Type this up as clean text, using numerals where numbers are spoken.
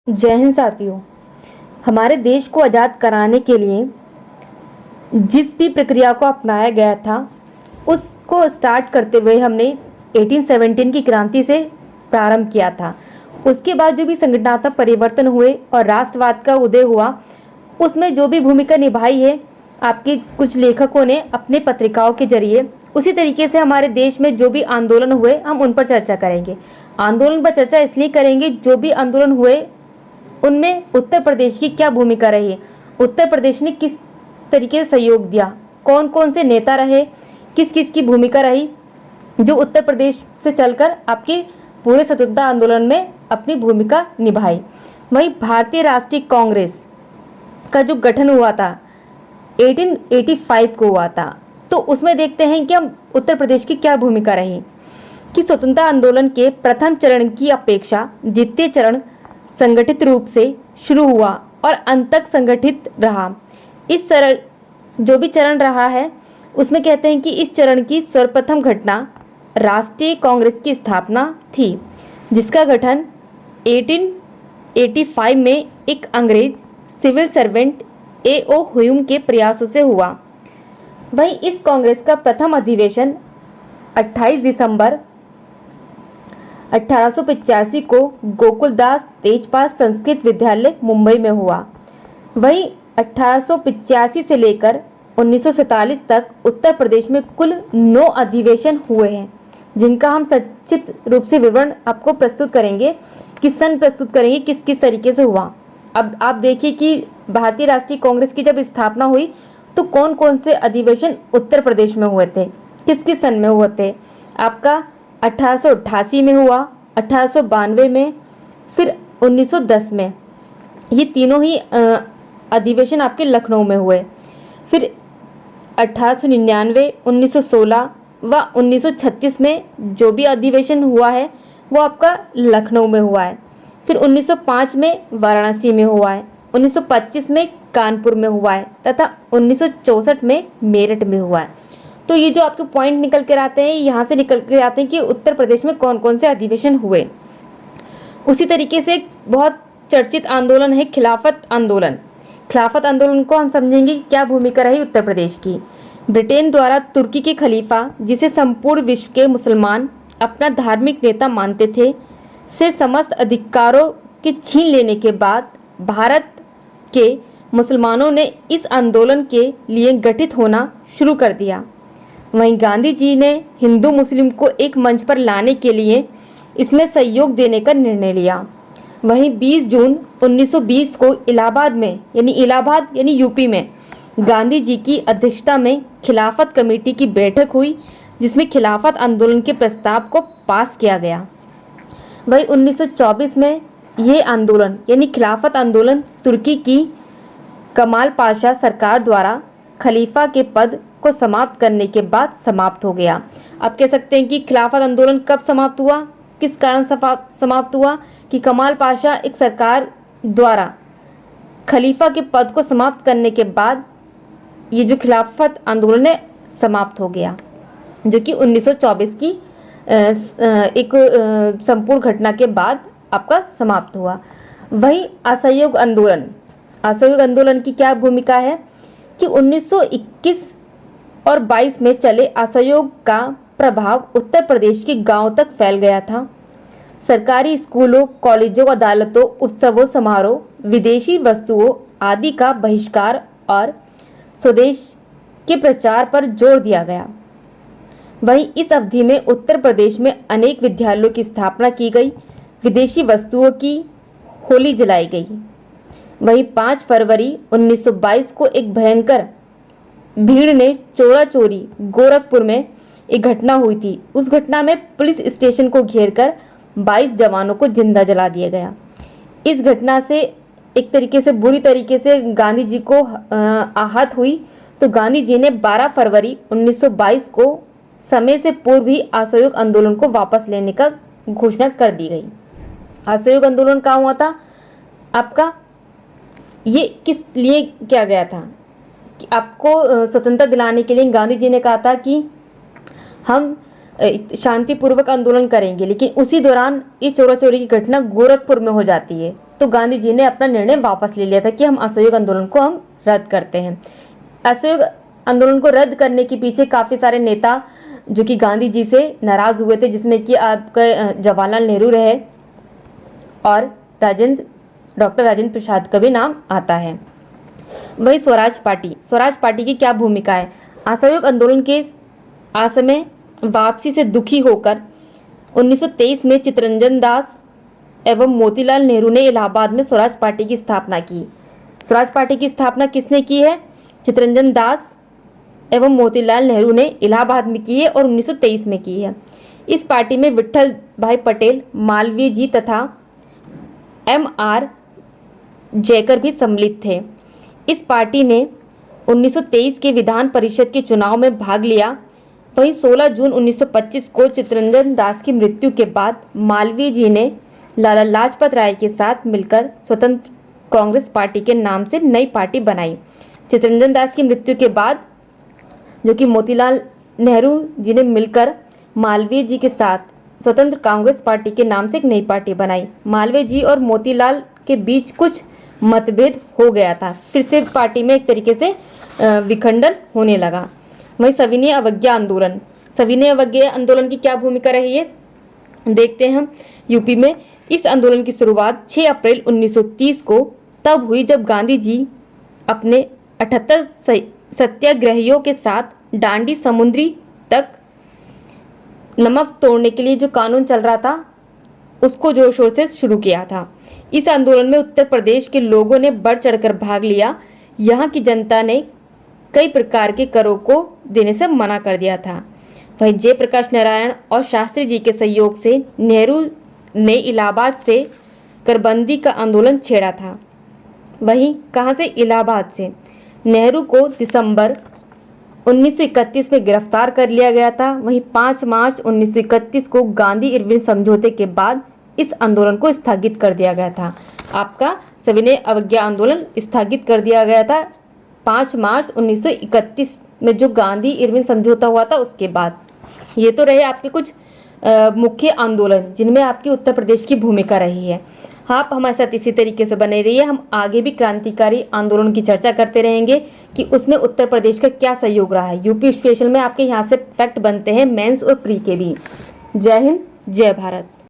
जय हिंद साथियों। हमारे देश को आज़ाद कराने के लिए जिस भी प्रक्रिया को अपनाया गया था उसको स्टार्ट करते हुए हमने 1817 की क्रांति से प्रारंभ किया था। उसके बाद जो भी संगठनात्मक परिवर्तन हुए और राष्ट्रवाद का उदय हुआ, उसमें जो भी भूमिका निभाई है आपके कुछ लेखकों ने अपने पत्रिकाओं के जरिए, उसी तरीके से हमारे देश में जो भी आंदोलन हुए हम उन पर चर्चा करेंगे। आंदोलन पर चर्चा इसलिए करेंगे जो भी आंदोलन हुए उनमें उत्तर प्रदेश की क्या भूमिका रही, उत्तर प्रदेश ने किस तरीके से सहयोग दिया, कौन कौन से नेता रहे, किस किस की भूमिका रही जो उत्तर प्रदेश से चलकर आपके पूरे स्वतंत्रता आंदोलन में अपनी भूमिका निभाई। वहीं भारतीय राष्ट्रीय कांग्रेस का जो गठन हुआ था 1885 को हुआ था, तो उसमें देखते हैं कि हम उत्तर प्रदेश की क्या भूमिका रही कि स्वतंत्रता आंदोलन के प्रथम चरण की अपेक्षा द्वितीय चरण संगठित रूप से शुरू हुआ और अंत तक संगठित रहा। इस चरण जो भी चरण रहा है उसमें कहते हैं कि इस चरण की सर्वप्रथम घटना राष्ट्रीय कांग्रेस की स्थापना थी, जिसका गठन 1885 में एक अंग्रेज सिविल सर्वेंट A.O. ह्यूम के प्रयासों से हुआ। वहीं इस कांग्रेस का प्रथम अधिवेशन 28 दिसंबर 1885 को गोकुलदास तेजपाल संस्कृत विद्यालय मुंबई में हुआ। वहीं 1885 से लेकर 1947 तक उत्तर प्रदेश में कुल 9 अधिवेशन हुए हैं, जिनका हम संक्षिप्त रूप से विवरण आपको प्रस्तुत करेंगे, किस किस तरीके से हुआ। अब आप देखिए कि भारतीय राष्ट्रीय कांग्रेस की जब स्थापना हुई तो कौन कौन से अधिवेशन उत्तर प्रदेश में हुए थे, किस किस सन में हुए थे। आपका 1888 में हुआ, 1892 में, फिर 1910 में। ये तीनों ही अधिवेशन आपके लखनऊ में हुए। फिर 1899, 1916 व 1936 में जो भी अधिवेशन हुआ है वो आपका लखनऊ में हुआ है। फिर 1905 में वाराणसी में हुआ है, 1925 में कानपुर में हुआ है तथा 1964 में मेरठ में हुआ है। तो ये जो आपके पॉइंट निकल कर आते हैं, यहाँ से निकल कर आते हैं कि उत्तर प्रदेश में कौन कौन से अधिवेशन हुए। उसी तरीके से एक बहुत चर्चित आंदोलन है खिलाफत आंदोलन। खिलाफत आंदोलन को हम समझेंगे कि क्या भूमिका रही उत्तर प्रदेश की। ब्रिटेन द्वारा तुर्की के खलीफा, जिसे संपूर्ण विश्व के मुसलमान अपना धार्मिक नेता मानते थे, से समस्त अधिकारों के छीन लेने के बाद भारत के मुसलमानों ने इस आंदोलन के लिए गठित होना शुरू कर दिया। वहीं गांधी जी ने हिंदू मुस्लिम को एक मंच पर लाने के लिए इसमें सहयोग देने का निर्णय लिया। वहीं 20 जून 1920 को इलाहाबाद यानी यूपी में गांधी जी की अध्यक्षता में खिलाफत कमेटी की बैठक हुई, जिसमें खिलाफत आंदोलन के प्रस्ताव को पास किया गया। वहीं 1924 में यह आंदोलन यानी खिलाफत आंदोलन तुर्की की कमाल पाशा सरकार द्वारा खलीफा के पद को समाप्त करने के बाद समाप्त हो गया। आप कह सकते हैं कि खिलाफत आंदोलन कब समाप्त हुआ, किस कारण समाप्त हुआ कि कमाल पाशा एक सरकार द्वारा खलीफा के पद को समाप्त करने के बाद ये जो खिलाफत आंदोलन है समाप्त हो गया, जो कि 1924 की एक संपूर्ण घटना के बाद आपका समाप्त हुआ। वही असहयोग आंदोलन की क्या भूमिका है कि 1921 और 22 में चले असहयोग का प्रभाव उत्तर प्रदेश के गांव तक फैल गया था। सरकारी स्कूलों, कॉलेजों, अदालतों, उत्सवों, समारोह, विदेशी वस्तुओं आदि का बहिष्कार और स्वदेश के प्रचार पर जोर दिया गया। वहीं इस अवधि में उत्तर प्रदेश में अनेक विद्यालयों की स्थापना की गई, विदेशी वस्तुओं की होली जलाई गई। वहीं 5 फरवरी 1922 को एक भयंकर भीड़ ने चोरा चोरी गोरखपुर में एक घटना हुई थी। उस घटना में पुलिस स्टेशन को घेरकर 22 जवानों को जिंदा जला दिया गया। इस घटना से एक तरीके से बुरी तरीके से गांधी जी को आहत हुई, तो गांधी जी ने 12 फरवरी 1922 को समय से पूर्व ही असहयोग आंदोलन को वापस लेने का घोषणा कर दी गई। असहयोग आंदोलन कहाँ हुआ था आपका, ये किस लिए किया गया था कि आपको स्वतंत्रता दिलाने के लिए गांधी जी ने कहा था कि हम शांतिपूर्वक आंदोलन करेंगे, लेकिन उसी दौरान ये चोरा चोरी की घटना गोरखपुर में हो जाती है। तो गांधी जी ने अपना निर्णय वापस ले लिया था कि हम असहयोग आंदोलन को हम रद्द करते हैं। असहयोग आंदोलन को रद्द करने के पीछे काफ़ी सारे नेता जो कि गांधी जी से नाराज़ हुए थे, जिसमें कि आपके जवाहरलाल नेहरू रहे और डॉक्टर राजेंद्र प्रसाद का भी नाम आता है। वही स्वराज पार्टी की क्या भूमिका है? असहयोग आंदोलन के असमय वापसी से दुखी होकर 1923 में चित्तरंजन दास एवं मोतीलाल नेहरू ने इलाहाबाद में स्वराज पार्टी की स्थापना की। स्वराज पार्टी की स्थापना किसने की है? चित्तरंजन दास एवं मोतीलाल नेहरू ने इलाहाबाद में की है और 1923 में की है। इस पार्टी में विट्ठल भाई पटेल, मालवीय जी तथा M.R. जयकर भी सम्मिलित थे। इस पार्टी ने 1923 के विधान परिषद के चुनाव में भाग लिया। वहीं 16 जून 1925 को चित्तरंजन दास की मृत्यु के बाद मालवीय जी ने लाला लाजपत राय के साथ मिलकर स्वतंत्र कांग्रेस पार्टी के नाम से नई पार्टी बनाई। चित्तरंजन दास की मृत्यु के बाद जो कि मोतीलाल नेहरू जी ने मिलकर मालवीय जी के साथ स्वतंत्र कांग्रेस पार्टी के नाम से एक नई पार्टी बनाई। मालवीय जी और मोतीलाल के बीच कुछ मतभेद हो गया था, फिर से पार्टी में एक तरीके से विखंडन होने लगा। वहीं सविनय अवज्ञा आंदोलन की क्या भूमिका रही है देखते हैं हम। यूपी में इस आंदोलन की शुरुआत 6 अप्रैल 1930 को तब हुई जब गांधी जी अपने 78 सत्याग्रहियों के साथ डांडी समुद्री तक नमक तोड़ने के लिए जो कानून चल रहा था उसको जोर शोर से शुरू किया था। इस आंदोलन में उत्तर प्रदेश के लोगों ने बढ़ चढ़कर भाग लिया। यहाँ की जनता ने कई प्रकार के करों को देने से मना कर दिया था। वहीं जयप्रकाश नारायण और शास्त्री जी के सहयोग से नेहरू ने इलाहाबाद से करबंदी का आंदोलन छेड़ा था। वहीं कहाँ से? इलाहाबाद से। नेहरू को दिसंबर 1931 में गिरफ्तार कर लिया गया था। वहीं 5 मार्च 1931 को गांधी इरविन समझौते के बाद इस आंदोलन को स्थगित कर दिया गया था। आपका सविनय अवज्ञा आंदोलन स्थगित कर दिया गया था 5 मार्च 1931 में जो गांधी इरविन समझौता हुआ था उसके बाद। ये तो रहे आपके कुछ मुख्य आंदोलन जिनमें आपकी उत्तर प्रदेश की भूमिका रही है। आप हमारे साथ इसी तरीके से बने रहिए। हम आगे भी क्रांतिकारी आंदोलन की चर्चा करते रहेंगे कि उसमें उत्तर प्रदेश का क्या सहयोग रहा है। यूपी स्पेशल में आपके यहाँ से फैक्ट बनते हैं मेंस और प्री के भी। जय हिंद, जय भारत।